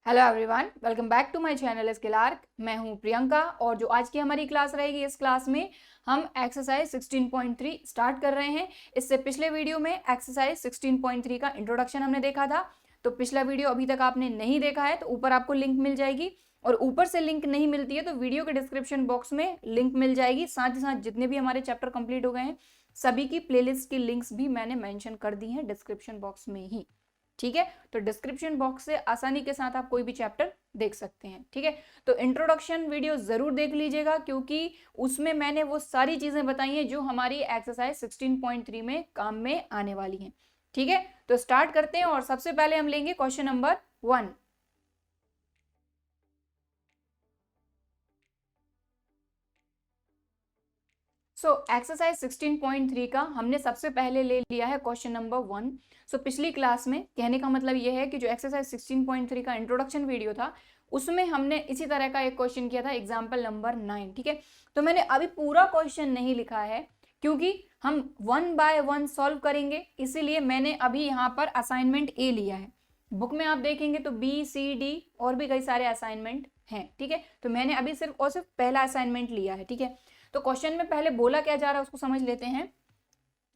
Hello everyone, welcome back to my channel skill arc. मैं हूं प्रियंका और जो आज की हमारी क्लास रहेगी, इस क्लास में हम एक्सरसाइज 16.3 स्टार्ट कर रहे हैं। इससे पिछले वीडियो में एक्सरसाइज 16.3 का इंट्रोडक्शन हमने देखा था। तो पिछला वीडियो अभी तक आपने नहीं देखा है तो ऊपर आपको लिंक मिल जाएगी, और ऊपर से लिंक नहीं मिलती है तो वीडियो के डिस्क्रिप्शन बॉक्स में लिंक मिल जाएगी। साथ ही साथ जितने भी हमारे चैप्टर कंप्लीट हो गए हैं सभी की प्लेलिस्ट की लिंक्स भी मैंने मेंशन कर दी हैं डिस्क्रिप्शन बॉक्स में ही। ठीक है, तो डिस्क्रिप्शन बॉक्स से आसानी के साथ आप कोई भी चैप्टर देख सकते हैं। ठीक है, तो इंट्रोडक्शन वीडियो जरूर देख लीजिएगा, क्योंकि उसमें मैंने वो सारी चीजें बताई हैं जो हमारी एक्सरसाइज 16.3 में काम में आने वाली हैं। ठीक है, तो स्टार्ट करते हैं और सबसे पहले हम लेंगे क्वेश्चन नंबर 1। एक्सरसाइज 16.3 का हमने सबसे पहले ले लिया है क्वेश्चन नंबर 1। पिछली क्लास में, कहने का मतलब यह है कि जो एक्सरसाइज 16.3 का इंट्रोडक्शन वीडियो था उसमें हमने इसी तरह का एक क्वेश्चन किया था, एग्जाम्पल नंबर 9। ठीक है, तो मैंने अभी पूरा क्वेश्चन नहीं लिखा है क्योंकि हम 1 बाय 1 सॉल्व करेंगे, इसीलिए मैंने अभी यहाँ पर असाइनमेंट ए लिया है। बुक में आप देखेंगे तो बी सी डी और भी कई सारे असाइनमेंट हैं। ठीक है, तो मैंने अभी सिर्फ और सिर्फ पहला असाइनमेंट लिया है। ठीक है, तो क्वेश्चन में पहले बोला क्या जा रहा है उसको समझ लेते हैं।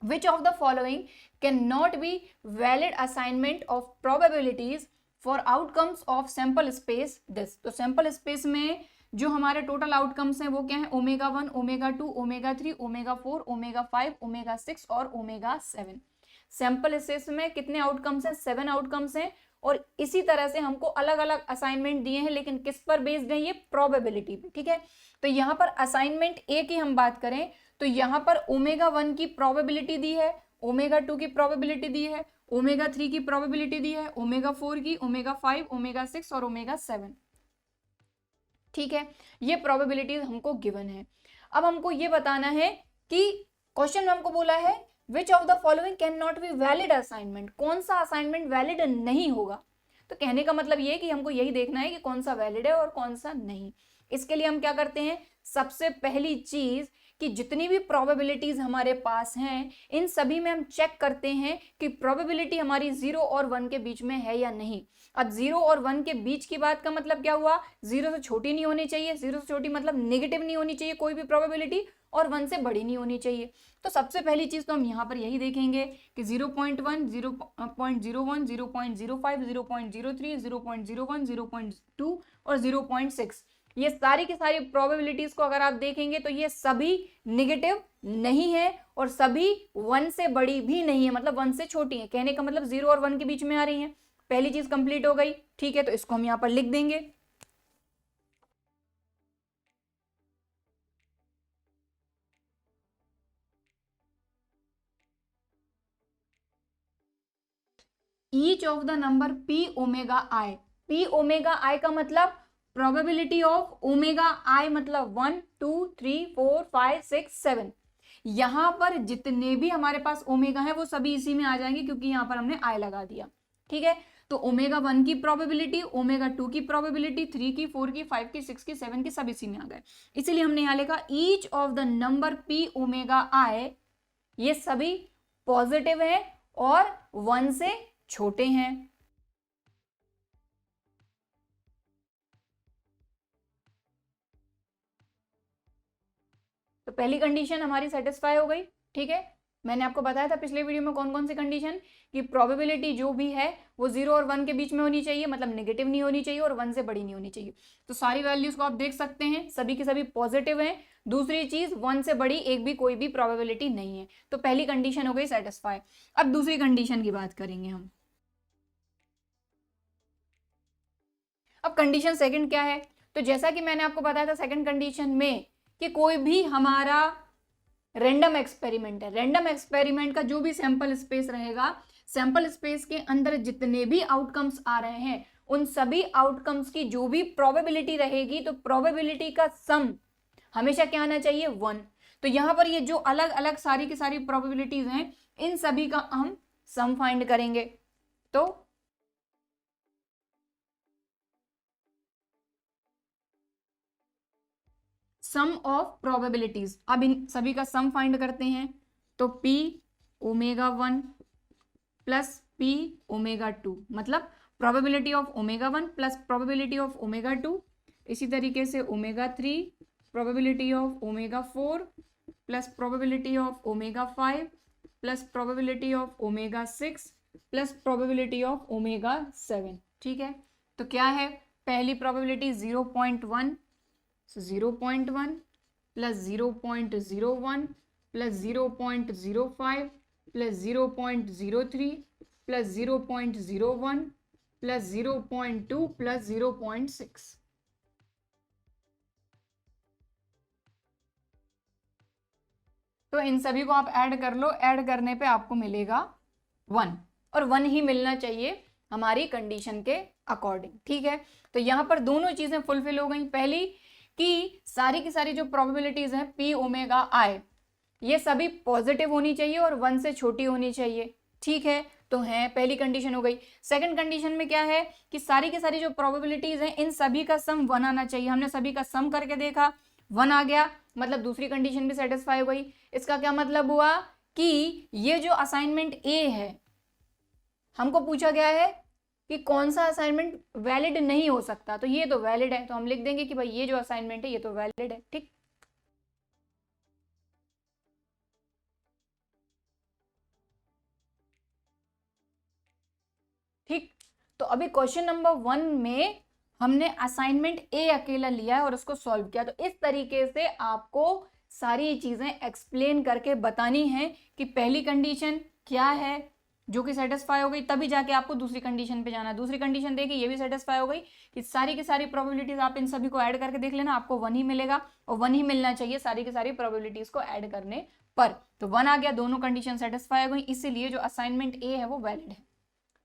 Which of the following cannot be valid assignment of probabilities for outcomes of sample space this? तो sample space में जो हमारे टोटल आउटकम्स हैं वो क्या है? Omega 1, omega 2, omega 3, omega 4, omega 5, omega 6 और ओमेगा 7। सैंपल स्पेस में कितने आउटकम्स हैं? 7 आउटकम्स हैं। और इसी तरह से हमको अलग अलग असाइनमेंट दिए हैं, लेकिन किस पर बेस्ड है? ये प्रोबेबिलिटी पे। ठीक है, तो यहाँ पर असाइनमेंट ए की हम बात करें तो यहाँ पर ओमेगा 1 की प्रोबेबिलिटी दी है, ओमेगा 2 की प्रोबेबिलिटी दी है, ओमेगा 3 की प्रोबेबिलिटी दी है, ओमेगा 4 की, ओमेगा 5, ओमेगा 6 और ओमेगा 7। ठीक है, ये प्रोबेबिलिटीज हमको गिवन है। अब हमको ये बताना है कि क्वेश्चन में हमको बोला है which of the following can not be valid assignment, कौन सा असाइनमेंट वैलिड नहीं होगा। तो कहने का मतलब ये कि हमको यही देखना है कि कौन सा वैलिड है और कौन सा नहीं। इसके लिए हम क्या करते हैं, सबसे पहली चीज कि जितनी भी प्रोबेबिलिटीज हमारे पास हैं इन सभी में हम चेक करते हैं कि प्रोबेबिलिटी हमारी 0 और 1 के बीच में है या नहीं। अब 0 और 1 के बीच की बात का मतलब क्या हुआ? 0 से छोटी नहीं होनी चाहिए, 0 से छोटी मतलब नेगेटिव नहीं होनी चाहिए कोई भी प्रोबेबिलिटी, और 1 से बड़ी नहीं होनी चाहिए। तो सबसे पहली चीज तो हम यहाँ पर यही देखेंगे कि 0.1, 0.01, 0.05, 0.03, 0.01, 0.2 और 0.6, ये सारी की सारी प्रोबेबिलिटीज को अगर आप देखेंगे तो ये सभी नेगेटिव नहीं है और सभी 1 से बड़ी भी नहीं है, मतलब 1 से छोटी है। कहने का मतलब 0 और 1 के बीच में आ रही है। पहली चीज कंप्लीट हो गई। ठीक है, तो इसको हम यहां पर लिख देंगे। Each of the number P omega I, P omega आई का मतलब प्रोबेबिलिटी ऑफ ओमेगा आई मतलब 1, 2, 3, 4, 5, 6, 7। यहां पर जितने भी हमारे पास ओमेगा है वो सभी इसी में आ जाएंगे क्योंकि यहां पर हमने आई लगा दिया। ठीक है, तो ओमेगा 1 की प्रोबेबिलिटी, ओमेगा 2 की प्रोबेबिलिटी, 3 की, 4 की, 5 की, 6 की, 7 की, सब इसी में आ गए। इसीलिए हमने यहां लिखा each of the number P omega आई, ये सभी पॉजिटिव है और 1 से छोटे हैं। तो पहली कंडीशन हमारी सेटिस्फाई हो गई। ठीक है, मैंने आपको बताया था पिछले वीडियो में कौन कौन सी कंडीशन, कि प्रोबेबिलिटी जो भी है वो 0 और 1 के बीच में होनी चाहिए, मतलब नेगेटिव नहीं होनी चाहिए और 1 से बड़ी नहीं होनी चाहिए। तो सारी वैल्यूज को आप देख सकते हैं, सभी की सभी पॉजिटिव हैं। दूसरी चीज, 1 से बड़ी एक भी कोई भी प्रोबेबिलिटी नहीं है। तो पहली कंडीशन हो गई सेटिस्फाई। अब दूसरी कंडीशन की बात करेंगे हम। अब कंडीशन सेकंड क्या है? तो जैसा कि मैंने आपको बताया था सेकंड कंडीशन में कि कोई भी हमारा रैंडम एक्सपेरिमेंट है, रैंडम एक्सपेरिमेंट का जो भी सैंपल स्पेस रहेगा, सैंपल स्पेस के अंदर जितने भी आउटकम्स आ रहे हैं उन सभी आउटकम्स की जो भी प्रोबेबिलिटी रहेगी, तो प्रोबेबिलिटी का सम हमेशा क्या आना चाहिए? 1। तो यहां पर ये जो अलग अलग सारी की सारी प्रोबेबिलिटीज हैं इन सभी का हम सम फाइंड करेंगे। तो सम ऑफ प्रोबेबिलिटीज, अब इन सभी का सम फाइंड करते हैं। तो P omega 1 plus P omega 2 मतलब probability of omega 1 plus probability of omega 2, इसी तरीके से omega 3, probability of omega 4 plus probability of omega 5 plus probability of omega 6 plus probability of omega 7। ठीक है, तो क्या है, पहली probability 0.1, 0.1 plus 0.01 plus 0.05 plus 0.03 plus 0.01 plus 0.2 plus 0.6। तो इन सभी को आप ऐड कर लो, ऐड करने पे आपको मिलेगा 1, और 1 ही मिलना चाहिए हमारी कंडीशन के अकॉर्डिंग। ठीक है, तो यहाँ पर दोनों चीजें फुलफिल हो गई। पहली कि सारी की सारी जो प्रोबेबिलिटीज हैं पी ओमेगा आई, ये सभी पॉजिटिव होनी चाहिए और 1 से छोटी होनी चाहिए। ठीक है, तो है, पहली कंडीशन हो गई। सेकंड कंडीशन में क्या है कि सारी की सारी जो प्रोबेबिलिटीज हैं इन सभी का सम 1 आना चाहिए। हमने सभी का सम करके देखा, 1 आ गया, मतलब दूसरी कंडीशन भी सेटिस्फाई हो गई। इसका क्या मतलब हुआ कि ये जो असाइनमेंट ए है, हमको पूछा गया है कि कौन सा असाइनमेंट वैलिड नहीं हो सकता, तो ये तो वैलिड है, तो हम लिख देंगे कि भाई ये जो असाइनमेंट है ये तो वैलिड है। ठीक, ठीक, तो अभी क्वेश्चन नंबर 1 में हमने असाइनमेंट ए अकेला लिया है और उसको सॉल्व किया। तो इस तरीके से आपको सारी चीजें एक्सप्लेन करके बतानी है कि पहली कंडीशन क्या है जो कि सेटिस्फाई हो गई, तभी जाके आपको दूसरी कंडीशन पे जाना है। दूसरी कंडीशन देखिए, ये भी सेटिस्फाई हो गई कि सारी की सारी प्रोबेबिलिटीज आप इन सभी को ऐड करके देख लेना, आपको 1 ही मिलेगा, और 1 ही मिलना चाहिए सारी की सारी प्रोबेबिलिटीज को ऐड करने पर। तो 1 आ गया, दोनों कंडीशन सेटिस्फाई हो गई, इसीलिए जो असाइनमेंट ए है वो वैलिड है।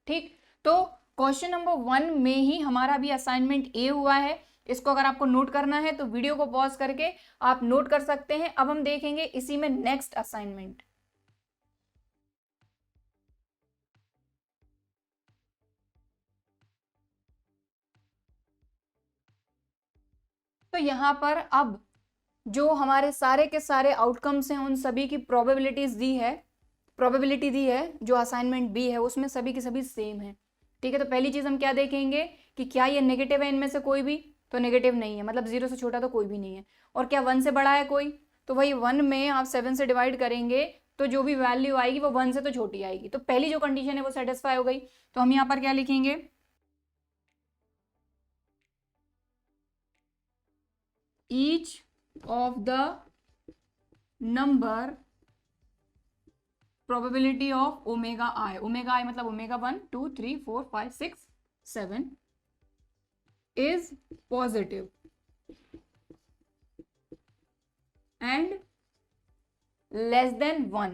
ठीक, तो क्वेश्चन नंबर 1 में ही हमारा भी असाइनमेंट ए हुआ है। इसको अगर आपको नोट करना है तो वीडियो को पॉज करके आप नोट कर सकते हैं। अब हम देखेंगे इसी में नेक्स्ट असाइनमेंट। तो यहां पर अब जो हमारे सारे के सारे आउटकम्स हैं उन सभी की प्रोबेबिलिटीज दी है, प्रोबेबिलिटी दी है जो असाइनमेंट बी है उसमें सभी की सभी सेम है। ठीक है, तो पहली चीज हम क्या देखेंगे कि क्या ये नेगेटिव है इनमें से कोई भी, तो नेगेटिव नहीं है, मतलब 0 से छोटा तो कोई भी नहीं है। और क्या 1 से बड़ा है कोई, तो वही 1 में आप 7 से डिवाइड करेंगे तो जो भी वैल्यू आएगी वो 1 से तो छोटी आएगी। तो पहली जो कंडीशन है वो सेटिस्फाई हो गई। तो हम यहाँ पर क्या लिखेंगे, each of the number probability of omega I, omega I मतलब omega 1 2 3 4 5 6 7 is positive and less than 1।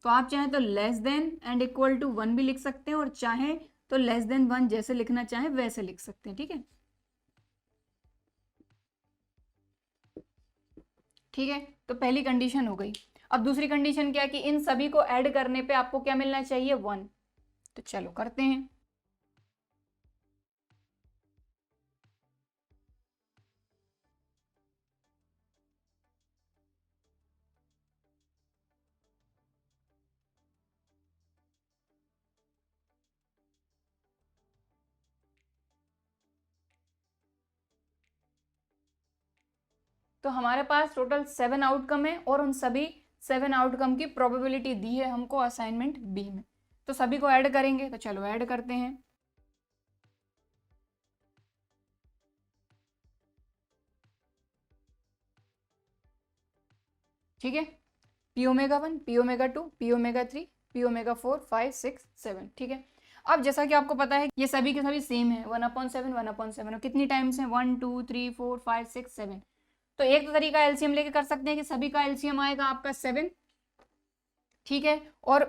तो आप चाहें तो less than and equal to 1 भी लिख सकते हैं, और चाहें तो लेस देन 1 जैसे लिखना चाहें वैसे लिख सकते हैं। ठीक है, ठीक है, तो पहली कंडीशन हो गई। अब दूसरी कंडीशन क्या है कि इन सभी को ऐड करने पे आपको क्या मिलना चाहिए, 1। तो चलो करते हैं। तो हमारे पास टोटल 7 आउटकम है और उन सभी 7 आउटकम की प्रोबेबिलिटी दी है हमको असाइनमेंट बी में। तो सभी को ऐड करेंगे, तो चलो ऐड करते हैं। ठीक है, P omega 1, P omega 2, P omega 3, P omega 4 5 6 7। ठीक है, अब जैसा कि आपको पता है ये सभी के सभी सेम है, 1/7 1/7, और कितनी टाइम्स है, 1 2 3 4 5 6 7। तो एक तो तरीका एलसीएम लेके कर सकते हैं कि सभी का एलसीएम आएगा आपका 7। ठीक है, और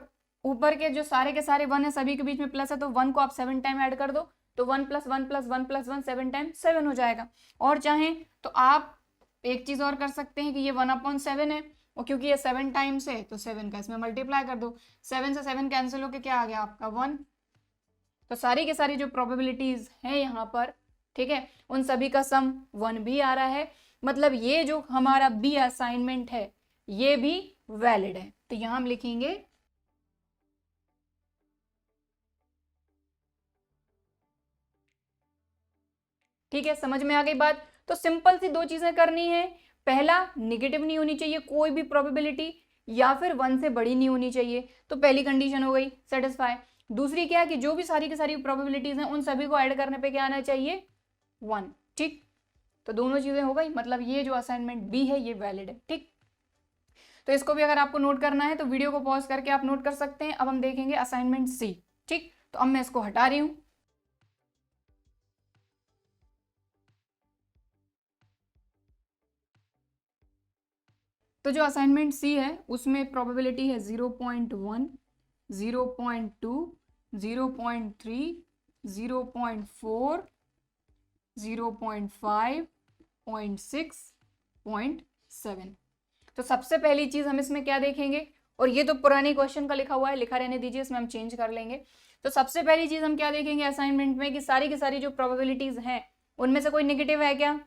ऊपर के जो सारे के सारे 1 है सभी के बीच में प्लस है, तो 1 को आप 7 टाइम ऐड कर दो, तो 1 + 1 + 1 + 1 7 टाइम 7 हो जाएगा। और चाहें तो आप एक चीज और कर सकते हैं कि ये 1/7 है, और क्योंकि ये 7 टाइम्स है तो 7 का इसमें मल्टीप्लाई कर दो, 7 से 7 कैंसिल होके क्या आ गया आपका 1। तो सारी की सारी जो प्रोबेबिलिटीज है यहाँ पर, ठीक है, उन सभी का सम 1 भी आ रहा है, मतलब ये जो हमारा बी असाइनमेंट है ये भी वैलिड है। तो यहां हम लिखेंगे ठीक है, समझ में आ गई बात। तो सिंपल सी 2 चीजें करनी है। पहला, निगेटिव नहीं होनी चाहिए कोई भी प्रोबेबिलिटी, या फिर 1 से बड़ी नहीं होनी चाहिए। तो पहली कंडीशन हो गई सेटिस्फाई। दूसरी क्या है कि जो भी सारी की सारी प्रोबेबिलिटीज हैं उन सभी को ऐड करने पे क्या आना चाहिए, 1। ठीक, तो दोनों चीजें हो गई, मतलब ये जो असाइनमेंट बी है ये वैलिड है। ठीक, तो इसको भी अगर आपको नोट करना है तो वीडियो को पॉज करके आप नोट कर सकते हैं। अब हम देखेंगे असाइनमेंट सी। ठीक, तो अब मैं इसको हटा रही हूं। तो जो असाइनमेंट सी है उसमें प्रोबेबिलिटी है 0.1, 0.2, 0.3, 0.4, 0.5, 0.6, 0.7। तो सबसे पहली चीज हम इसमें क्या देखेंगे, और ये तो पुरानी क्वेश्चन का लिखा हुआ है, लिखा रहने दीजिए, इसमें हम चेंज कर लेंगे। तो सबसे पहली चीज हम क्या देखेंगे असाइनमेंट में कि सारी की सारी जो प्रोबेबिलिटीज हैं उनमें से कोई नेगेटिव है क्या,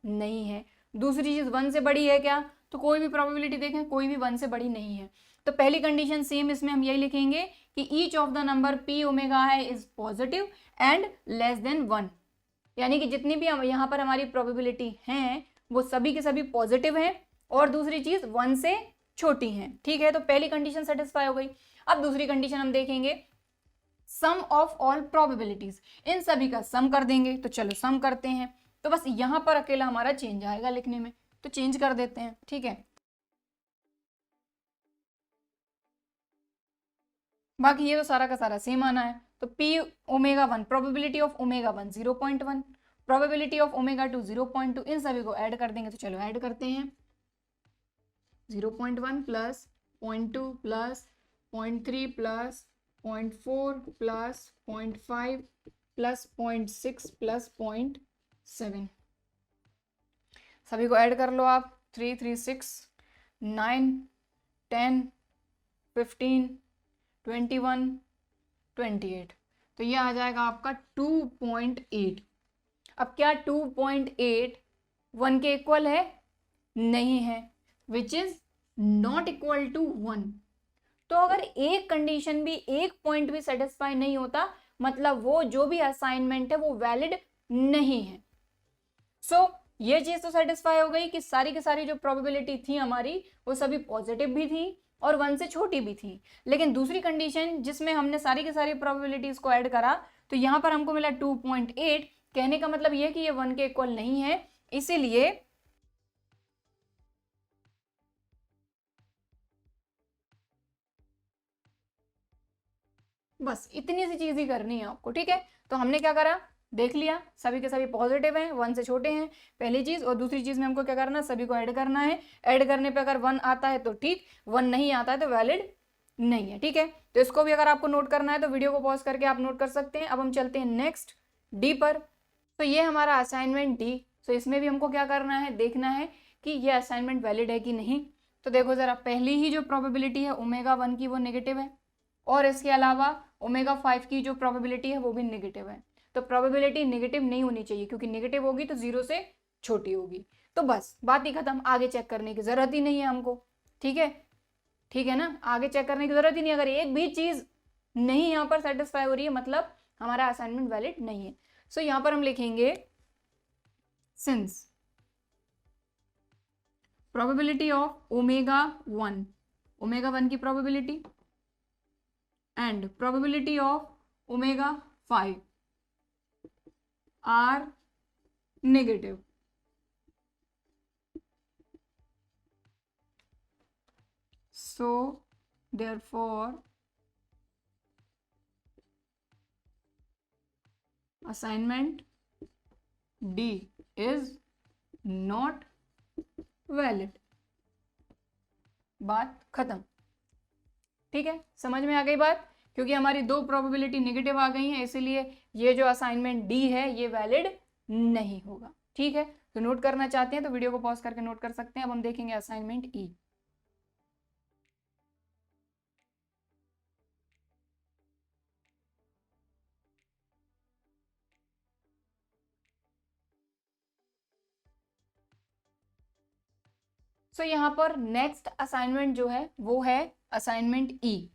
नहीं है। दूसरी चीज 1 से बड़ी है क्या, तो कोई भी प्रोबेबिलिटी देखें कोई भी 1 से बड़ी नहीं है। तो पहली कंडीशन सेम इसमें हम यही लिखेंगे कि each of the number P omega है is positive and less than 1, यानी कि जितनी भी यहाँ पर हमारी प्रोबेबिलिटी हैं वो सभी के सभी पॉजिटिव हैं, और दूसरी चीज 1 से छोटी हैं। ठीक है, तो पहली कंडीशन सेटिस्फाई हो गई। अब दूसरी कंडीशन हम देखेंगे, सम ऑफ ऑल प्रोबेबिलिटीज, इन सभी का सम कर देंगे। तो चलो सम करते हैं। तो बस यहां पर अकेला हमारा चेंज आएगा लिखने में, तो चेंज कर देते हैं। ठीक है, बाकी ये तो सारा का सारा सेम आना है। तो P omega 1, probability of omega 1 0.1, probability of omega 2 0.2, इन सभी को ऐड कर देंगे। तो चलो ऐड करते हैं। 0.1 plus 0.2 plus 0.3 plus 0.4 plus 0.5 plus 0.6 plus 0.7, सभी को ऐड कर लो आप। 3, 3, 6, 9, 10, 15, 21, 28, तो ये आ जाएगा आपका 2.8। अब क्या 2.8 1 के इक्वल है, नहीं है, which is not equal to 1। तो अगर एक कंडीशन भी, एक पॉइंट भी सेटिस्फाई नहीं होता, मतलब वो जो भी असाइनमेंट है वो वैलिड नहीं है। सो ये चीज तो सेटिस्फाई हो गई कि सारी की सारी जो प्रोबेबिलिटी थी हमारी वो सभी पॉजिटिव भी थी और 1 से छोटी भी थी। लेकिन दूसरी कंडीशन जिसमें हमने सारी की सारी प्रोबेबिलिटीज को ऐड करा, तो यहां पर हमको मिला 2.8। कहने का मतलब ये कि ये 1 के इक्वल नहीं है, इसीलिए बस इतनी सी चीज ही करनी है आपको। ठीक है, तो हमने क्या करा, देख लिया सभी के सभी पॉजिटिव हैं, 1 से छोटे हैं, पहली चीज। और दूसरी चीज में हमको क्या करना है, सभी को ऐड करना है। ऐड करने पे अगर 1 आता है तो ठीक, 1 नहीं आता है तो वैलिड नहीं है। ठीक है, तो इसको भी अगर आपको नोट करना है तो वीडियो को पॉज करके आप नोट कर सकते हैं। अब हम चलते हैं नेक्स्ट डी पर। तो ये हमारा असाइनमेंट डी। तो इसमें भी हमको क्या करना है, देखना है कि ये असाइनमेंट वैलिड है कि नहीं। तो देखो जरा, पहली ही जो प्रोबेबिलिटी है ओमेगा 1 की वो नेगेटिव है, और इसके अलावा ओमेगा 5 की जो प्रोबेबिलिटी है वो भी नेगेटिव है। तो प्रोबेबिलिटी नेगेटिव नहीं होनी चाहिए, क्योंकि नेगेटिव होगी तो 0 से छोटी होगी। तो बस बात ही खत्म, आगे चेक करने की जरूरत ही नहीं है हमको। ठीक है, ठीक है ना, आगे चेक करने की जरूरत ही नहीं। अगर एक भी चीज नहीं यहाँ पर सेटिस्फाई हो रही है, मतलब हमारा असाइनमेंट वैलिड नहीं है। सो यहाँ पर हम लिखेंगे since probability of omega 1, omega 1 की probability and probability of omega 5 are negative. So therefore assignment D is not valid. बात खत्म। ठीक है, समझ में आ गई बात, क्योंकि हमारी 2 प्रोबेबिलिटी नेगेटिव आ गई हैं, इसीलिए ये जो असाइनमेंट डी है ये वैलिड नहीं होगा। ठीक है, तो नोट करना चाहते हैं तो वीडियो को पॉज करके नोट कर सकते हैं। अब हम देखेंगे असाइनमेंट ई। सो यहाँ पर नेक्स्ट असाइनमेंट जो है वो है असाइनमेंट ई।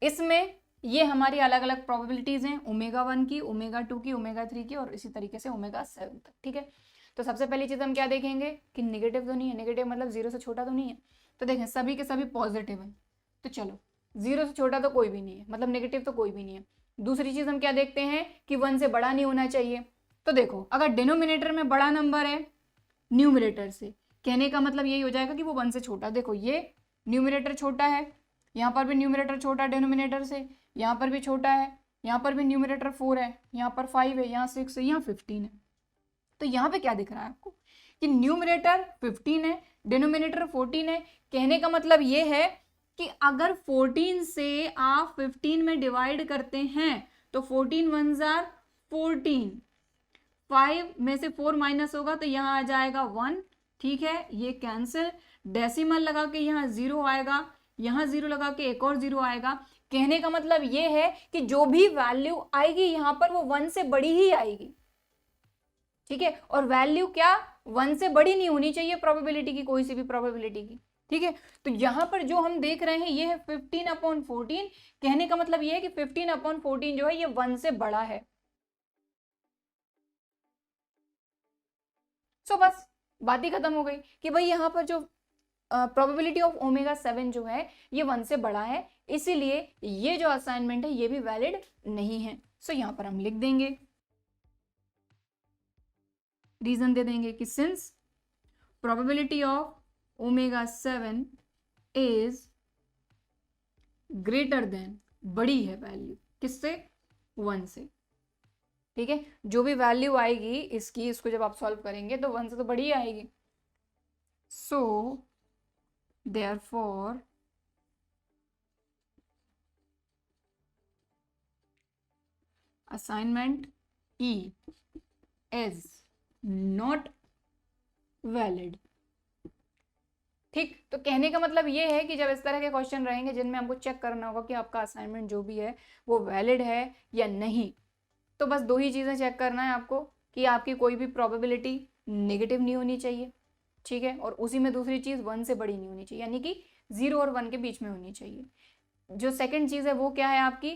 इसमें ये हमारी अलग अलग प्रोबेबिलिटीज हैं, ओमेगा 1 की, ओमेगा 2 की, ओमेगा 3 की और इसी तरीके से ओमेगा 7 तक। ठीक है, तो सबसे पहली चीज हम क्या देखेंगे कि निगेटिव तो नहीं है, निगेटिव मतलब 0 से छोटा तो नहीं है, तो देखें सभी के सभी पॉजिटिव हैं, तो चलो 0 से छोटा तो कोई भी नहीं है, मतलब नेगेटिव तो कोई भी नहीं है। दूसरी चीज हम क्या देखते हैं कि 1 से बड़ा नहीं होना चाहिए, तो देखो अगर डिनोमिनेटर में बड़ा नंबर है न्यूमरेटर से, कहने का मतलब यही हो जाएगा कि वो 1 से छोटा। देखो ये न्यूमरेटर छोटा है, यहाँ पर भी न्यूमरेटर छोटा डिनोमिनेटर से, यहाँ पर भी छोटा है, यहाँ पर भी न्यूमरेटर 4 है, यहाँ पर 5 है, यहाँ 6 है, यहाँ 15 है। तो यहाँ पे क्या दिख रहा है आपको कि न्यूमरेटर 15 है, डिनोमिनेटर 14 है। कहने का मतलब ये है कि अगर 14 से आप 15 में डिवाइड करते हैं तो 14 1s are 14, 5 में से 4 माइनस होगा तो यहाँ आ जाएगा 1। ठीक है, ये कैंसिल, डेसिमल लगा के यहाँ 0 आएगा, यहाँ 0 लगा के एक और 0 आएगा। कहने का मतलब ये है कि जो भी वैल्यू आएगी यहाँ पर वो 1 से बड़ी ही आएगी। ठीक है, और वैल्यू क्या 1 से बड़ी नहीं होनी चाहिए प्रोबेबिलिटी की, कोई सी भी प्रोबेबिलिटी की। ठीक है, तो यहां पर जो हम देख रहे हैं ये है 15/14। कहने का मतलब ये है कि 15/14 जो है ये 1 से बड़ा है। सो बस बात ही खत्म हो गई कि भाई यहाँ पर जो प्रोबेबिलिटी ऑफ ओमेगा 7 जो है ये 1 से बड़ा है, इसीलिए ये जो असाइनमेंट है ये भी वैलिड नहीं है। सो यहाँ पर हम लिख देंगे, रीजन दे देंगे कि since probability of omega 7 is greater than, बड़ी है वैल्यू किससे, 1 से। ठीक है, जो भी वैल्यू आएगी इसकी, इसको जब आप सॉल्व करेंगे तो 1 से तो बड़ी ही आएगी। So therefore assignment E is not valid. ठीक, तो कहने का मतलब ये है कि जब इस तरह के क्वेश्चन रहेंगे जिनमें हमको चेक करना होगा कि आपका असाइनमेंट जो भी है वो वैलिड है या नहीं, तो बस दो ही चीज़ें चेक करना है आपको कि आपकी कोई भी प्रोबेबिलिटी नेगेटिव नहीं होनी चाहिए। ठीक है, और उसी में दूसरी चीज़ 1 से बड़ी नहीं होनी चाहिए, यानी कि 0 और 1 के बीच में होनी चाहिए। जो सेकंड चीज़ है वो क्या है आपकी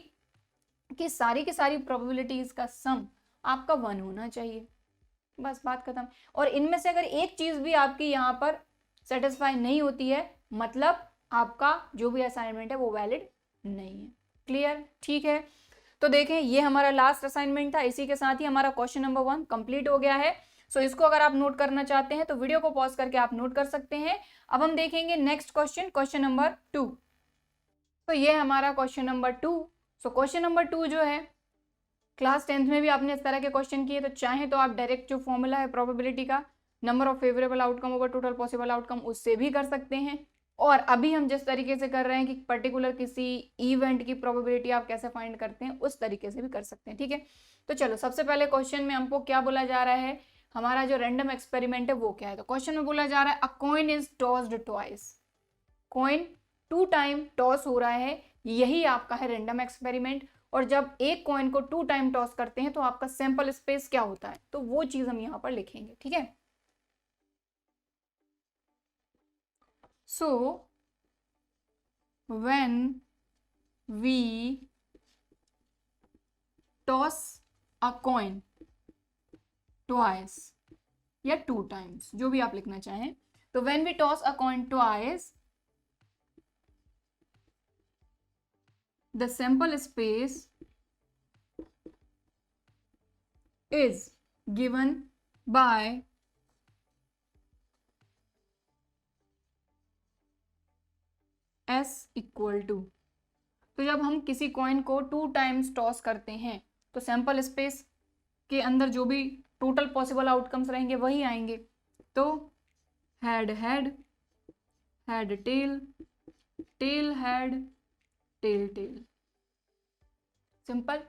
कि सारी की सारी प्रोबेबिलिटीज का सम आपका 1 होना चाहिए। बस बात खत्म। और इनमें से अगर एक चीज़ भी आपकी यहाँ पर सेटिस्फाई नहीं होती है मतलब आपका जो भी असाइनमेंट है वो वैलिड नहीं है। क्लियर? ठीक है, तो देखें ये हमारा लास्ट असाइनमेंट था, इसी के साथ ही हमारा क्वेश्चन नंबर 1 कंप्लीट हो गया है। सो इसको अगर आप नोट करना चाहते हैं तो वीडियो को पॉज करके आप नोट कर सकते हैं। अब हम देखेंगे नेक्स्ट क्वेश्चन, क्वेश्चन नंबर 2। तो ये हमारा question number 2। So question number 2 जो है क्लास 10th में भी आपने इस तरह के क्वेश्चन किए, तो चाहे तो आप डायरेक्ट जो फॉर्मूला है प्रोबेबिलिटी का, number of favourable outcome over total possible outcome, उससे भी कर सकते हैं। और अभी हम जिस तरीके से कर रहे हैं कि पर्टिकुलर किसी इवेंट की प्रोबेबिलिटी आप कैसे फाइंड करते हैं, उस तरीके से भी कर सकते हैं। ठीक है, तो चलो सबसे पहले क्वेश्चन में हमको क्या बोला जा रहा है, हमारा जो रैंडम एक्सपेरिमेंट है वो क्या है। तो क्वेश्चन में बोला जा रहा है अ coin is tossed twice, coin 2 time toss हो रहा है, यही आपका है रैंडम एक्सपेरिमेंट। और जब एक कॉइन को 2 टाइम टॉस करते हैं तो आपका सैंपल स्पेस क्या होता है, तो वो चीज हम यहां पर लिखेंगे। ठीक है, सो when we toss a coin twice या 2 times, जो भी आप लिखना चाहें, तो when we toss a coin twice the sample space is given by S equal to, तो जब हम किसी कॉइन को 2 टाइम्स टॉस करते हैं तो सैंपल स्पेस के अंदर जो भी टोटल पॉसिबल आउटकम्स रहेंगे वही आएंगे। तो head head, head tail, tail head, tail tail, simple.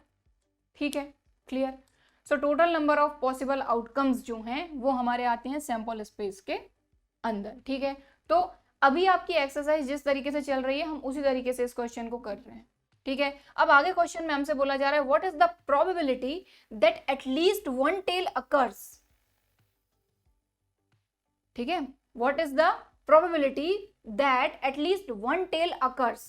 ठीक है, clear. So total number of possible outcomes जो हैं वो हमारे आते हैं सैंपल स्पेस के अंदर। ठीक है, तो अभी आपकी एक्सरसाइज जिस तरीके से चल रही है हम उसी तरीके से इस क्वेश्चन को कर रहे हैं। ठीक है, अब आगे क्वेश्चन में हमसे बोला जा रहा है what is the probability that at least 1 tail occurs. ठीक है, what is the probability that at least 1 tail occurs.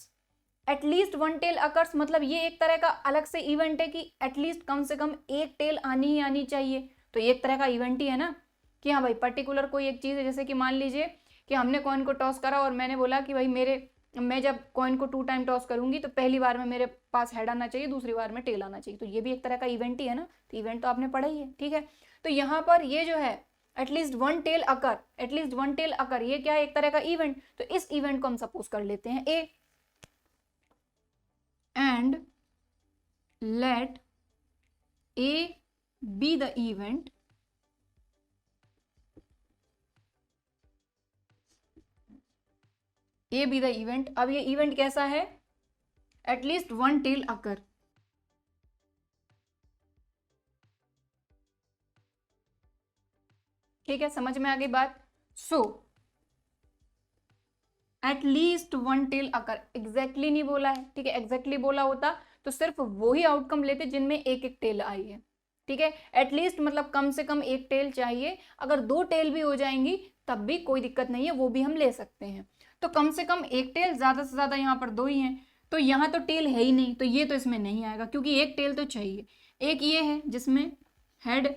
At least one tail occurs मतलब ये एक तरह का अलग से इवेंट है कि एटलीस्ट कम से कम एक टेल आनी ही आनी चाहिए। तो ये एक तरह का इवेंट ही है ना कि हाँ भाई पर्टिकुलर कोई एक चीज़ है। जैसे कि मान लीजिए कि हमने कॉइन को टॉस करा और मैंने बोला कि भाई मैं जब कॉइन को 2 टाइम टॉस करूंगी तो पहली बार में मेरे पास हेड आना चाहिए, दूसरी बार में टेल आना चाहिए। तो ये भी एक तरह का इवेंट ही है ना। तो इवेंट तो आपने पढ़ा ही है, ठीक है। तो यहाँ पर ये जो है एटलीस्ट वन टेल अकर, ये क्या है, एक तरह का इवेंट। तो इस इवेंट को हम सपोज कर लेते हैं A, and let A be the event अब ये इवेंट कैसा है, एटलीस्ट वन टेल अकर। ठीक है, समझ में आ गई बात। सो एटलीस्ट वन टेल अकर एग्जैक्टली नहीं बोला है, ठीक है। एग्जैक्टली बोला होता तो सिर्फ वही आउटकम लेते जिनमें एक एक टेल आई है, ठीक है। एटलीस्ट मतलब कम से कम एक टेल चाहिए। अगर 2 टेल भी हो जाएंगी तब भी कोई दिक्कत नहीं है, वो भी हम ले सकते हैं। तो कम से कम एक टेल, ज्यादा से ज्यादा यहाँ पर 2 ही हैं। तो यहाँ तो टेल है ही नहीं, तो ये तो इसमें नहीं आएगा क्योंकि एक टेल तो चाहिए। एक ये है जिसमें हेड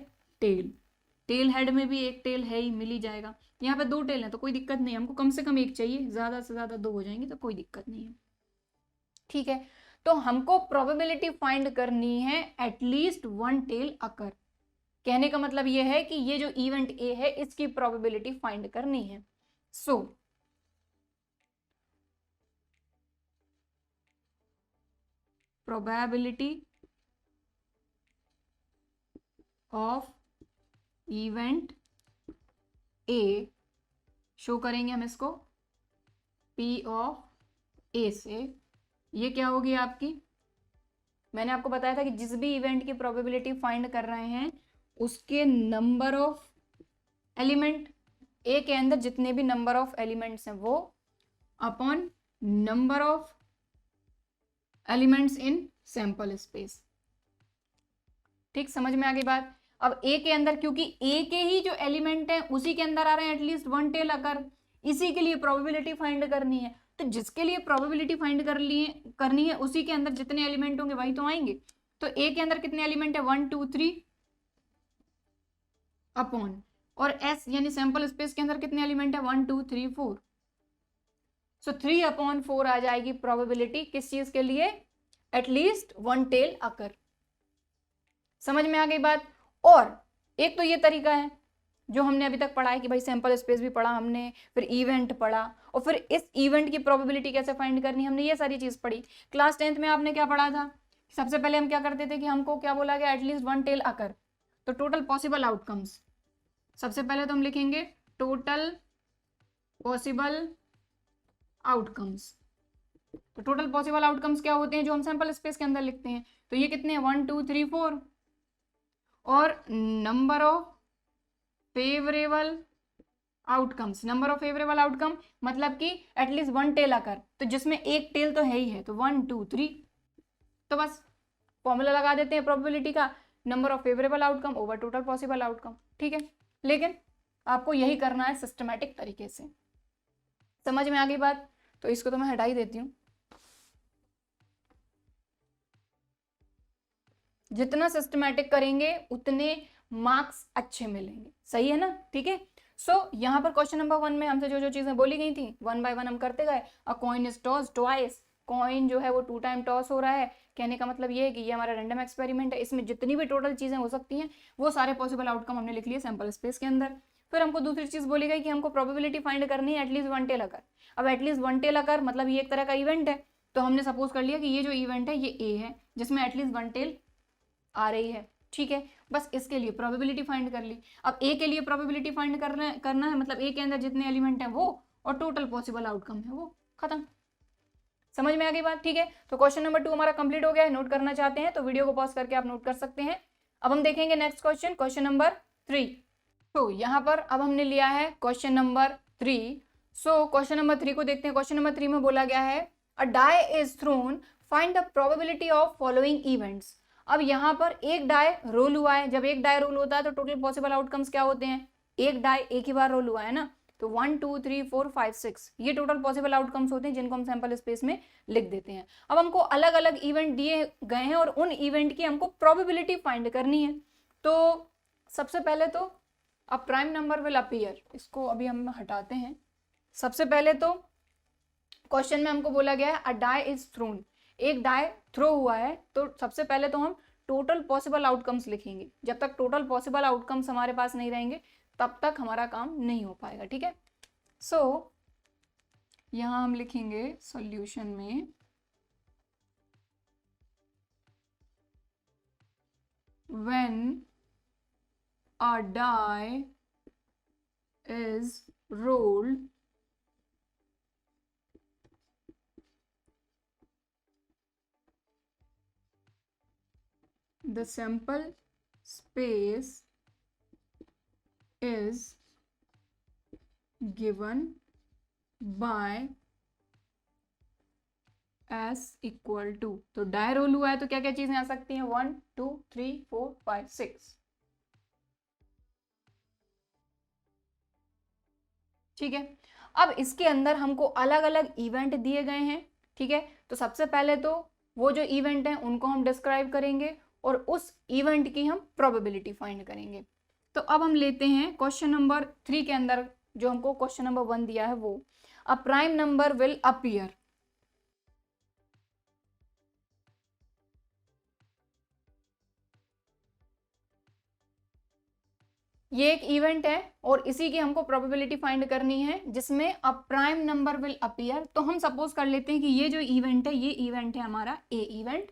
टेल हेड में भी एक टेल है ही, मिल ही जाएगा। यहाँ पे 2 टेल है तो कोई दिक्कत नहीं, हमको कम से कम एक चाहिए, ज्यादा से ज्यादा 2 हो जाएंगे तो कोई दिक्कत नहीं है, ठीक है। तो हमको प्रोबेबिलिटी फाइंड करनी है एटलीस्ट वन टेल अकर। कहने का मतलब ये है कि ये जो इवेंट ए है इसकी प्रोबेबिलिटी फाइंड करनी है। सो probability of event A show करेंगे हम इसको पी ऑफ ए से। ये क्या होगी आपकी, मैंने आपको बताया था कि जिस भी इवेंट की प्रोबेबिलिटी फाइंड कर रहे हैं उसके नंबर ऑफ एलिमेंट, ए के अंदर जितने भी नंबर ऑफ एलिमेंट्स हैं वो upon number of elements in sample space. ठीक, समझ में आ गई बात। अब ए के अंदर क्योंकि ए के ही जो एलिमेंट हैं उसी के अंदर आ रहे हैं एटलीस्ट वन टेल अकर, इसी के लिए प्रोबेबिलिटी फाइंड करनी है। तो जिसके लिए प्रोबेबिलिटी फाइंड करनी है उसी के अंदर जितने एलिमेंट होंगे वही तो आएंगे। तो ए के अंदर कितने एलिमेंट है, 1 2 3 अपॉन, और एस यानी सैंपल स्पेस के अंदर कितने एलिमेंट है, 1 2 3 4। सो 3/4 आ जाएगी प्रोबेबिलिटी किस चीज के लिए, एटलीस्ट वन टेल अकर। समझ में आ गई बात। और एक तो ये तरीका है जो हमने अभी तक पढ़ा है कि भाई सैंपल स्पेस भी पढ़ा हमने, फिर इवेंट पढ़ा, और फिर इस इवेंट की प्रोबेबिलिटी कैसे फाइंड करनी, हमने ये सारी चीज पढ़ी। क्लास 10th में आपने क्या पढ़ा था, सबसे पहले हम क्या करते थे कि हमको क्या बोला गया, एटलीस्ट वन टेल अकर। तो टोटल पॉसिबल आउटकम्स, सबसे पहले तो हम लिखेंगे टोटल पॉसिबल आउटकम्स। तो टोटल पॉसिबल आउटकम्स क्या होते हैं जो हम सैंपल स्पेस के अंदर लिखते हैं। तो ये कितने हैं, 1 2 3 4, और number of favourable outcomes. Number of favourable outcome मतलब कि एटलीस्ट वन टेल अकर, तो जिसमें एक टेल तो है ही है, तो 1 2 3। तो बस फॉर्मूला लगा देते हैं प्रोबेबिलिटी का, number of favourable outcome over total possible outcome, ठीक है। लेकिन आपको यही करना है सिस्टमैटिक तरीके से। समझ में आ गई बात। तो इसको तो मैं हटा ही देती हूँ। जितना सिस्टमैटिक करेंगे उतने मार्क्स अच्छे मिलेंगे, सही है ना, ठीक है। सो यहाँ पर क्वेश्चन नंबर 1 में हमसे जो जो चीजें बोली गई थी 1 बाय 1 हम करते गए। अ coin is toss twice, coin जो है वो 2 टाइम टॉस हो रहा है। कहने का मतलब ये है कि ये हमारा रैंडम एक्सपेरिमेंट है, इसमें जितनी भी टोटल चीजें हो सकती हैं वो सारे पॉसिबल आउटकम हमने लिख लिए सैंपल स्पेस के अंदर। फिर हमको दूसरी चीज बोली गई कि हमको प्रोबेबिलिटी फाइंड करनी है एटलीस्ट वन टेल अकर। अब एटलीस्ट वन टेल अकर मतलब ये एक तरह का इवेंट है, तो हमने सपोज कर लिया कि ये जो इवेंट है ये ए है जिसमें एटलीस्ट वन टेल आ रही है, ठीक है। बस इसके लिए प्रोबेबिलिटी फाइंड कर ली। अब ए के लिए प्रोबेबिलिटी फाइंड करना है मतलब ए के अंदर जितने एलिमेंट हैं वो, और टोटल पॉसिबल आउटकम है वो, खत्म। समझ में आ गई बात, ठीक है। तो क्वेश्चन नंबर 2 हमारा कंप्लीट हो गया है। नोट करना चाहते हैं तो वीडियो को पॉज करके आप नोट कर सकते हैं। अब हम देखेंगे नेक्स्ट क्वेश्चन, क्वेश्चन नंबर 3। तो यहाँ पर अब हमने लिया है question number 3। So question number 3 को देखते हैं। क्वेश्चन नंबर 3 में बोला गया है a die is thrown, find the probability of following events. अब यहाँ पर एक डाई रोल हुआ है। जब एक डाई रोल होता है तो टोटल पॉसिबल आउटकम्स क्या होते हैं, एक डाई एक ही बार रोल हुआ है ना, तो 1 2 3 4 5 6 ये टोटल पॉसिबल आउटकम्स होते हैं जिनको हम सैंपल स्पेस में लिख देते हैं। अब हमको अलग अलग इवेंट दिए गए हैं और उन इवेंट की हमको प्रोबेबिलिटी फाइंड करनी है। तो सबसे पहले तो अ प्राइम नंबर विल अपीयर, इसको अभी हम हटाते हैं। सबसे पहले तो क्वेश्चन में हमको बोला गया है अ डाई इज थ्रोन, एक डाई थ्रो हुआ है। तो सबसे पहले तो हम टोटल पॉसिबल आउटकम्स लिखेंगे। जब तक टोटल पॉसिबल आउटकम्स हमारे पास नहीं रहेंगे तब तक हमारा काम नहीं हो पाएगा, ठीक है। सो यहां हम लिखेंगे सॉल्यूशन में when a die is rolled the sample space is given by S equal to, तो डाई रोल हुआ है तो क्या क्या चीजें आ सकती हैं, 1 2 3 4 5 6, ठीक है। अब इसके अंदर हमको अलग अलग इवेंट दिए गए हैं, ठीक है। तो सबसे पहले तो वो जो इवेंट हैं उनको हम डिस्क्राइब करेंगे और उस इवेंट की हम प्रोबेबिलिटी फाइंड करेंगे। तो अब हम लेते हैं क्वेश्चन नंबर 3 के अंदर जो हमको क्वेश्चन नंबर 1 दिया है वो, अ प्राइम नंबर विल अपीयर। ये एक इवेंट है और इसी की हमको प्रोबेबिलिटी फाइंड करनी है जिसमें अ प्राइम नंबर विल अपीयर। तो हम सपोज कर लेते हैं कि ये जो इवेंट है ये इवेंट है हमारा ए इवेंट,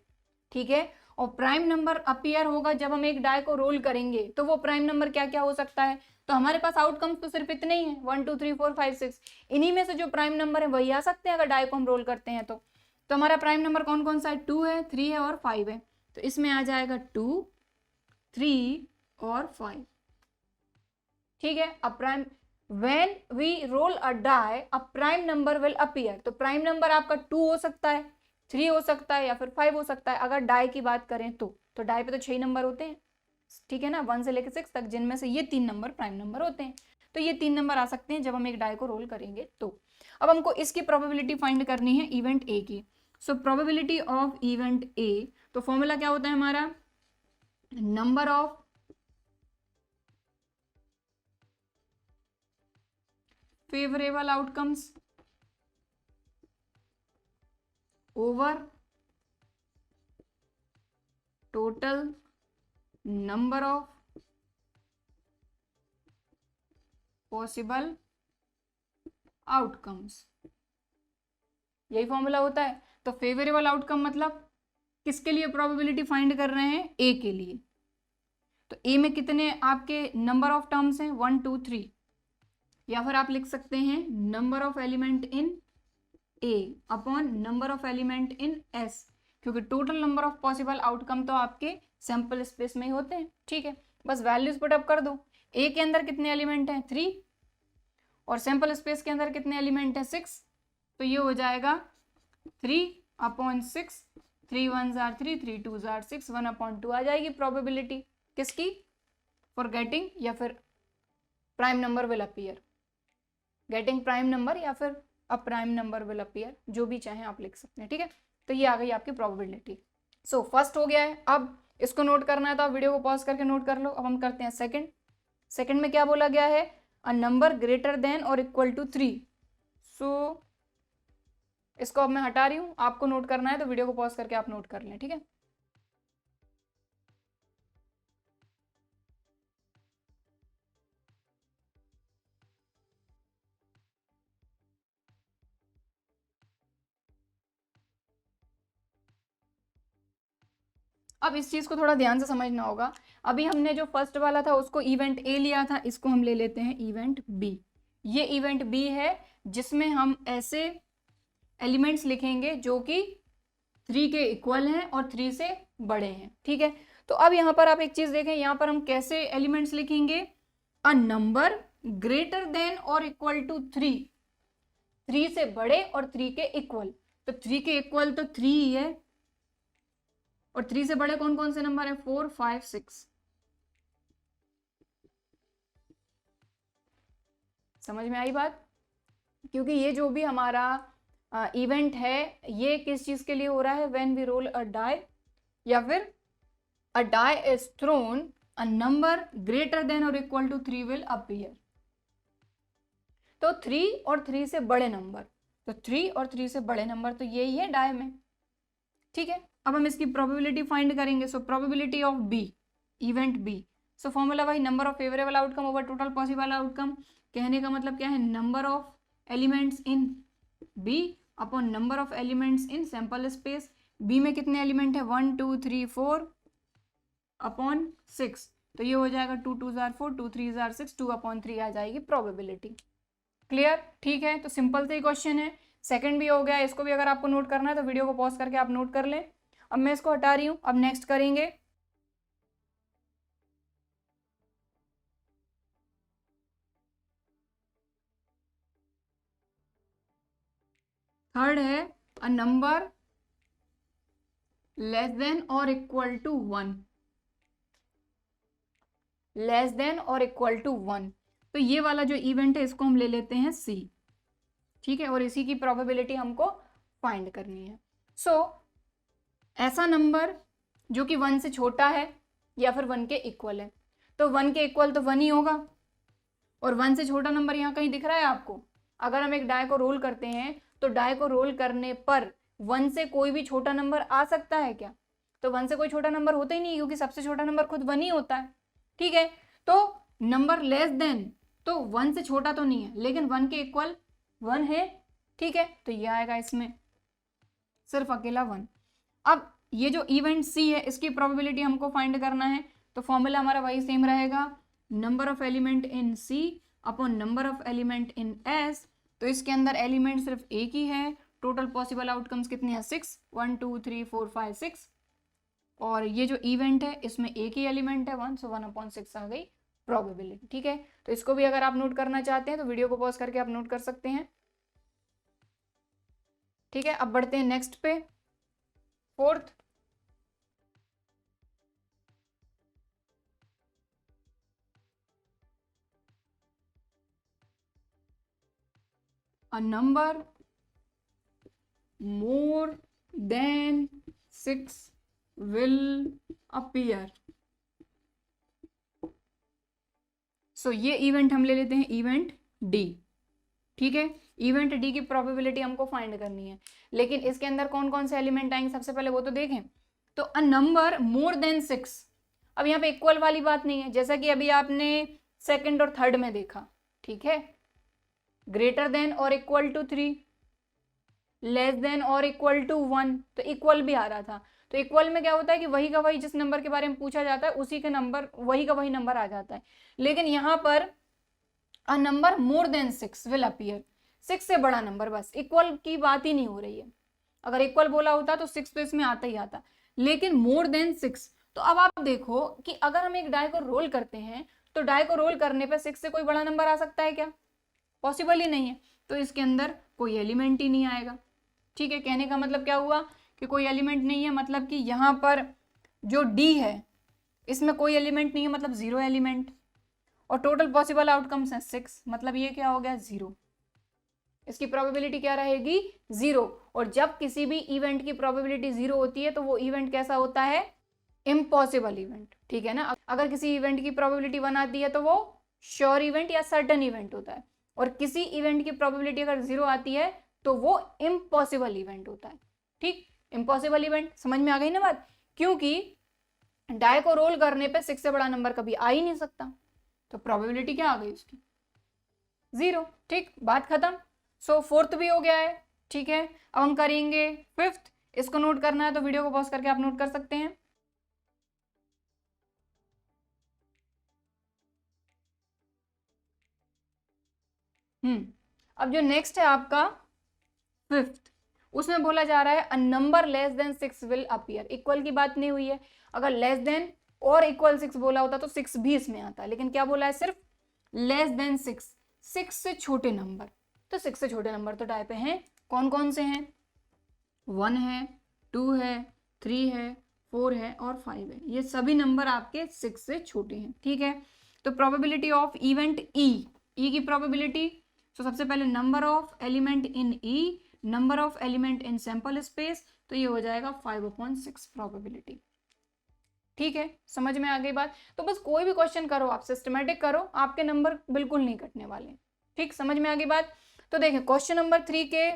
ठीक है। और प्राइम नंबर अपीयर होगा जब हम एक डाई को रोल करेंगे। तो वो प्राइम नंबर क्या क्या हो सकता है, तो हमारे पास आउटकम्स तो सिर्फ इतने ही है 1 2 3 4 5 6, इन्हीं में से जो प्राइम नंबर है वही आ सकते हैं अगर डाई को हम रोल करते हैं। तो हमारा प्राइम नंबर कौन कौन सा है, 2 है, 3 है और 5 है। तो इसमें आ जाएगा 2 3 और 5, ठीक है। A prime when we roll a die a prime number will appear. तो प्राइम नंबर आपका 2 हो सकता है, 3 हो सकता है या फिर 5 हो सकता है अगर डाई की बात करें तो डाई पे तो 6 नंबर होते हैं, ठीक है ना, 1 से लेकर 6 तक, जिनमें से ये 3 नंबर प्राइम नंबर होते हैं। तो ये 3 नंबर आ सकते हैं जब हम एक डाई को रोल करेंगे। तो अब हमको इसकी प्रोबेबिलिटी फाइंड करनी है इवेंट ए की। सो प्रोबेबिलिटी ऑफ इवेंट ए, तो फॉर्मूला क्या होता है हमारा, number of favourable outcomes over total number of possible outcomes, यही फॉर्मूला होता है। तो फेवरेबल आउटकम मतलब किसके लिए प्रोबेबिलिटी फाइंड कर रहे हैं, ए के लिए। तो ए में कितने आपके नंबर ऑफ टर्म्स हैं, 1 2 3, या फिर आप लिख सकते हैं number of element in A upon number of element in S, क्योंकि total number of possible outcome तो आपके सैंपल स्पेस में ही होते हैं, ठीक है। बस वैल्यूज पुट अप कर दो। ए के अंदर कितने एलिमेंट हैं, 3, और सैंपल स्पेस के अंदर कितने एलिमेंट हैं, 6। तो ये हो जाएगा 3 अपॉन 6, 3 1 जार 3, 3 2 जार 6, 1 अपॉन 2 आ जाएगी प्रोबेबिलिटी किसकी, फॉर गेटिंग या फिर prime number will appear, getting prime number या फिर अ प्राइम नंबर विल अपीयर, जो भी चाहें आप लिख सकते हैं, ठीक है। तो ये आ गई आपकी प्रोबेबिलिटी। सो फर्स्ट हो गया है। अब इसको नोट करना है तो आप वीडियो को पॉज करके नोट कर लो। अब हम करते हैं सेकंड। सेकंड में क्या बोला गया है, अ नंबर ग्रेटर देन और इक्वल टू 3। सो इसको अब मैं हटा रही हूँ, आपको नोट करना है तो वीडियो को पॉज करके आप नोट कर लें, ठीक है। अब इस चीज को थोड़ा ध्यान से समझना होगा। अभी हमने जो फर्स्ट वाला था उसको इवेंट ए लिया था, इसको हम ले लेते हैं इवेंट बी। ये इवेंट बी है जिसमें हम ऐसे एलिमेंट्स लिखेंगे जो कि 3 के इक्वल हैं और 3 से बड़े हैं, ठीक है। तो अब यहाँ पर आप एक चीज देखें, यहाँ पर हम कैसे एलिमेंट्स लिखेंगे, अ नंबर ग्रेटर देन और इक्वल टू 3, 3 से बड़े और 3 के इक्वल। तो 3 के इक्वल तो 3 ही है, और 3 से बड़े कौन कौन से नंबर है, 4 5 6। समझ में आई बात? क्योंकि ये जो भी हमारा इवेंट है ये किस चीज के लिए हो रहा है, when we roll a die या फिर a die is thrown a number greater than और इक्वल टू 3 विल अपीयर। तो 3 और 3 से बड़े नंबर, तो 3 और 3 से बड़े नंबर तो यही है डाई में। ठीक है, अब हम इसकी प्रोबेबिलिटी फाइंड करेंगे। So probability of B, event B, so formula भाई number of favourable outcome over total possible outcome. कहने का मतलब क्या है, number of elements in B upon number of elements in sample space. B में कितने element है, 1 2 3 4 अपॉन 6, तो ये हो जाएगा 2 2 जार 4, 2 3 जार 6, 2/3 आ जाएगी प्रोबेबिलिटी। क्लियर? ठीक है, तो सिंपल से ही क्वेश्चन है। सेकंड भी हो गया, इसको भी अगर आपको नोट करना है तो वीडियो को पॉज करके आप नोट कर लें। अब मैं इसको हटा रही हूँ, अब नेक्स्ट करेंगे। थर्ड है अ नंबर लेस देन और इक्वल टू 1, लेस देन और इक्वल टू 1। तो ये वाला जो इवेंट है इसको हम ले लेते हैं सी। ठीक है, और इसी की प्रोबेबिलिटी हमको फाइंड करनी है। सो ऐसा नंबर जो कि 1 से छोटा है या फिर 1 के इक्वल है, तो 1 के इक्वल तो 1 ही होगा, और 1 से छोटा नंबर यहाँ कहीं दिख रहा है आपको? अगर हम एक डाई को रोल करते हैं तो डाई को रोल करने पर 1 से कोई भी छोटा नंबर आ सकता है क्या? तो 1 से कोई छोटा नंबर होता ही नहीं, क्योंकि सबसे छोटा नंबर खुद 1 ही होता है। ठीक है, तो नंबर लेस देन तो 1 से छोटा तो नहीं है, लेकिन 1 के इक्वल 1 है। ठीक है, तो ये आएगा इसमें सिर्फ अकेला 1। अब ये जो इवेंट सी है इसकी प्रोबेबिलिटी हमको फाइंड करना है, तो फॉर्मूला हमारा वही सेम रहेगा, number of element in C upon number of element in S. तो इसके अंदर एलिमेंट सिर्फ एक ही है, टोटल पॉसिबल आउटकम्स कितने हैं, 6, 1 2 3 4 5 6, और ये जो इवेंट है इसमें एक ही एलिमेंट है 1, सो 1/6 आ गई प्रोबेबिलिटी। ठीक है, तो इसको भी अगर आप नोट करना चाहते हैं तो वीडियो को पॉज करके आप नोट कर सकते हैं। ठीक है, अब बढ़ते हैं नेक्स्ट पे, fourth. A number more than 6 will appear। सो ये इवेंट हम ले लेते हैं इवेंट डी। ठीक है, इवेंट डी की प्रोबेबिलिटी हमको फाइंड करनी है, लेकिन इसके अंदर कौन कौन से एलिमेंट आएंगे सबसे पहले वो तो देखें। तो अ नंबर मोर देन 6, अब यहाँ पे इक्वल वाली बात नहीं है, जैसा कि अभी आपने सेकंड और थर्ड में देखा। ठीक है, ग्रेटर देन और इक्वल टू 3, लेस देन और इक्वल टू 1, तो इक्वल भी आ रहा था। तो इक्वल में क्या होता है कि वही का वही जिस नंबर के बारे में पूछा जाता है उसी के नंबर, वही का वही नंबर आ जाता है। लेकिन यहाँ पर a number more than 6 will appear, 6 से बड़ा नंबर, बस इक्वल की बात ही नहीं हो रही है। अगर इक्वल बोला होता तो 6 तो इसमें आता ही आता, लेकिन मोर देन 6। तो अब आप देखो कि अगर हम एक डाई को रोल करते हैं तो डाई को रोल करने पर 6 से कोई बड़ा नंबर आ सकता है क्या? पॉसिबल ही नहीं है, तो इसके अंदर कोई एलिमेंट ही नहीं आएगा। ठीक है, कहने का मतलब क्या हुआ कि कोई एलिमेंट नहीं है, मतलब कि यहाँ पर जो डी है इसमें कोई एलिमेंट नहीं है, मतलब 0 एलिमेंट, और टोटल पॉसिबल आउटकम्स हैं 6, मतलब ये क्या हो गया 0। इसकी प्रोबेबिलिटी क्या रहेगी 0, और जब किसी भी इवेंट की प्रोबेबिलिटी 0 होती है तो वो इवेंट कैसा होता है, इम्पॉसिबल इवेंट। ठीक है ना, अगर किसी इवेंट की प्रोबेबिलिटी 1 आती है तो वो श्योर इवेंट या सर्टन इवेंट होता है, और किसी इवेंट की प्रोबेबिलिटी अगर 0 आती है तो वो इम्पॉसिबल इवेंट होता है। ठीक, इम्पॉसिबल इवेंट समझ में आ गई ना बात, क्योंकि डाई को रोल करने पे 6 से बड़ा नंबर कभी आ ही नहीं सकता, तो प्रोबेबिलिटी क्या आ गई उसकी 0। ठीक, बात खत्म। सो फोर्थ भी हो गया है। ठीक है, अब हम करेंगे फिफ्थ। इसको नोट करना है तो वीडियो को पॉज करके आप नोट कर सकते हैं। अब जो नेक्स्ट है आपका फिफ्थ, उसमें बोला जा रहा है a number less than 6 will appear. Equal की बात नहीं हुई है, अगर लेस देन और इक्वल 6 बोला होता तो 6 भी इसमें आता, लेकिन क्या बोला है सिर्फ लेस देन 6, 6 से छोटे नंबर। तो 6 से छोटे नंबर तो डाई पे हैं, कौन कौन से हैं, 1 है, 2 है, 3 है, 4 है और 5 है। ये सभी नंबर आपके 6 से छोटे हैं। ठीक है, तो प्रोबेबिलिटी ऑफ इवेंट ई ई की प्रोबेबिलिटी, तो सबसे पहले number of element in E, number of element in sample space, तो ये हो जाएगा 5/6 प्रोबेबिलिटी। ठीक है, समझ में आ गई बात। तो बस कोई भी क्वेश्चन करो आप, सिस्टमेटिक करो, आपके नंबर बिल्कुल नहीं कटने वाले। ठीक, समझ में आ गई बात। तो देखें क्वेश्चन नंबर 3 के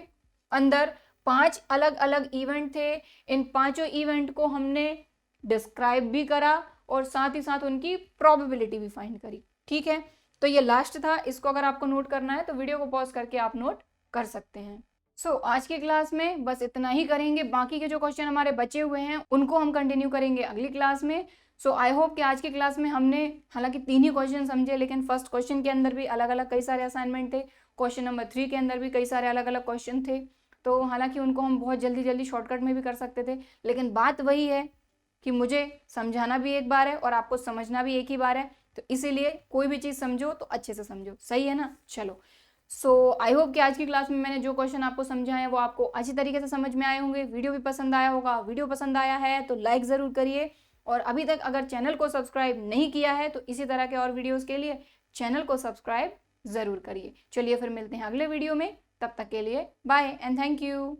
अंदर 5 अलग अलग इवेंट थे, इन पांचों इवेंट को हमने डिस्क्राइब भी करा और साथ ही साथ उनकी प्रोबेबिलिटी भी फाइंड करी। ठीक है, तो ये लास्ट था, इसको अगर आपको नोट करना है तो वीडियो को पॉज करके आप नोट कर सकते हैं। आज की क्लास में बस इतना ही करेंगे, बाकी के जो क्वेश्चन हमारे बचे हुए हैं उनको हम कंटिन्यू करेंगे अगली क्लास में। आई होप कि आज की क्लास में हमने हालांकि 3 ही क्वेश्चन समझे, लेकिन फर्स्ट क्वेश्चन के अंदर भी अलग अलग कई सारे असाइनमेंट थे, क्वेश्चन नंबर 3 के अंदर भी कई सारे अलग अलग क्वेश्चन थे। तो हालांकि उनको हम बहुत जल्दी जल्दी शॉर्टकट में भी कर सकते थे, लेकिन बात वही है कि मुझे समझाना भी एक बार है और आपको समझना भी एक ही बार है, तो इसीलिए कोई भी चीज़ समझो तो अच्छे से समझो, सही है ना। चलो, आई होप कि आज की क्लास में मैंने जो क्वेश्चन आपको समझाए हैं वो आपको अच्छी तरीके से समझ में आए होंगे, वीडियो भी पसंद आया होगा। वीडियो पसंद आया है तो लाइक ज़रूर करिए, और अभी तक अगर चैनल को सब्सक्राइब नहीं किया है तो इसी तरह के और वीडियोस के लिए चैनल को सब्सक्राइब ज़रूर करिए। चलिए फिर मिलते हैं अगले वीडियो में, तब तक के लिए बाय एंड थैंक यू।